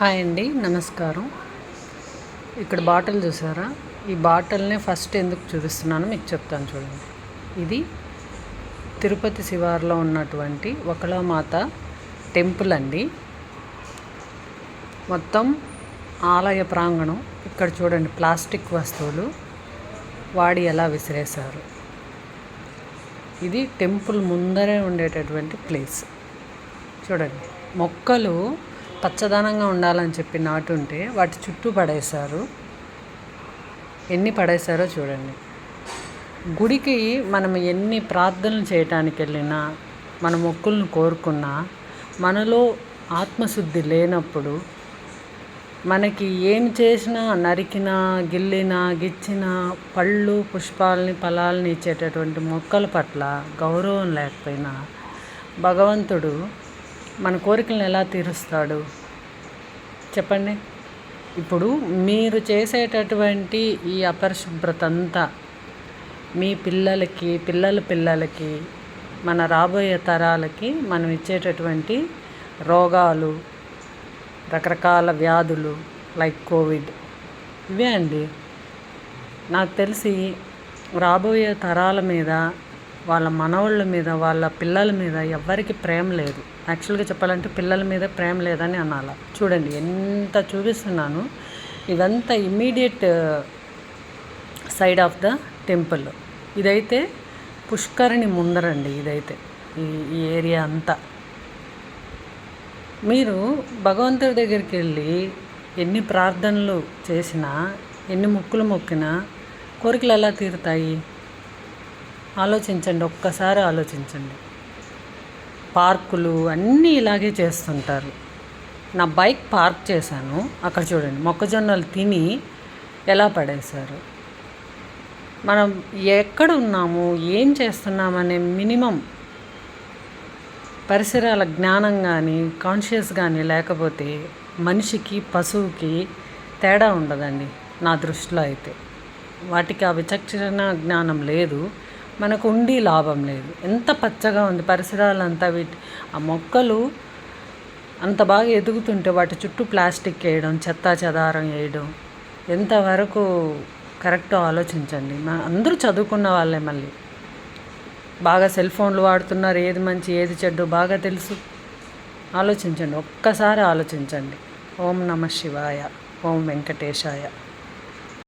Hi అండి, నమస్కారం. ఇక్కడ బాటిల్ చూసారా? ఈ బాటిల్ని ఫస్ట్ ఎందుకు చూపిస్తున్నానో మీకు చెప్తాను చూడండి. ఇది తిరుపతి శివారులో ఉన్నటువంటి వకలామాత టెంపుల్ అండి. మొత్తం ఆలయ ప్రాంగణం. ఇక్కడ చూడండి, ప్లాస్టిక్ వస్తువులు వాడి ఎలా విసిరేశారు. ఇది టెంపుల్ ముందరే ఉండేటటువంటి ప్లేస్. చూడండి, మొక్కలు పచ్చదనంగా ఉండాలని చెప్పి నాటుంటే వాటి చుట్టూ పడేశారు. ఎన్ని పడేశారో చూడండి. గుడికి మనం ఎన్ని ప్రార్థనలు చేయటానికి వెళ్ళినా, మన మొక్కులను కోరుకున్నా, మనలో ఆత్మశుద్ధి లేనప్పుడు మనకి ఏం చేసినా, నరికినా, గిల్లినా, గిచ్చినా, పళ్ళు పుష్పాలని ఫలాలని ఇచ్చేటటువంటి మొక్కల పట్ల గౌరవం లేకపోయినా భగవంతుడు మన కోరికలను ఎలా తీరుస్తాడు చెప్పండి? ఇప్పుడు మీరు చేసేటటువంటి ఈ అపరిశుభ్రత అంతా మీ పిల్లలకి, పిల్లలకి, మన రాబోయే తరాలకి మనం ఇచ్చేటటువంటి రోగాలు, రకరకాల వ్యాధులు లైక్ కోవిడ్, ఇవే అండి. నాకు తెలిసి రాబోయే తరాల మీద, వాళ్ళ మనవాళ్ళ మీద, వాళ్ళ పిల్లల మీద ఎవ్వరికి ప్రేమ లేదు. యాక్చువల్గా చెప్పాలంటే పిల్లల మీద ప్రేమ లేదని అనాలి. చూడండి ఎంత చూపిస్తున్నాను. ఇదంతా immediate side of the temple. ఇదైతే పుష్కరిణి ముందరండి. ఇదైతే ఈ ఏరియా అంతా. మీరు భగవంతుడి దగ్గరికి వెళ్ళి ఎన్ని ప్రార్థనలు చేసినా, ఎన్ని మొక్కులు మొక్కినా కోరికలు ఎలా తీరుతాయి? ఆలోచించండి, ఒక్కసారి ఆలోచించండి. పార్కులు అన్నీ ఇలాగే చేస్తుంటారు. నా బైక్ పార్క్ చేశాను, అక్కడ చూడండి మొక్కజొన్నలు తిని ఎలా పడేశారు. మనం ఎక్కడ ఉన్నాము, ఏం చేస్తున్నామనే మినిమం పరిసరాల జ్ఞానం కానీ, కాన్షియస్ కానీ లేకపోతే మనిషికి, పశువుకి తేడా ఉండదండి నా దృష్టిలో అయితే. వాటికి ఆ విచక్షణ జ్ఞానం లేదు, మనకు ఉండి లాభం లేదు. ఎంత పచ్చగా ఉంది పరిసరాలంతా. ఆ మొక్కలు అంత బాగా ఎదుగుతుంటే వాటి చుట్టూ ప్లాస్టిక్ వేయడం, చెత్తా చెదారం వేయడం ఎంతవరకు కరెక్టో ఆలోచించండి. అందరూ చదువుకున్న వాళ్ళే, మళ్ళీ బాగా సెల్ ఫోన్లు వాడుతున్నారు. ఏది మంచి ఏది చెడ్డు బాగా తెలుసు. ఆలోచించండి, ఒక్కసారి ఆలోచించండి. ఓం నమః శివాయ, ఓం వెంకటేశాయ.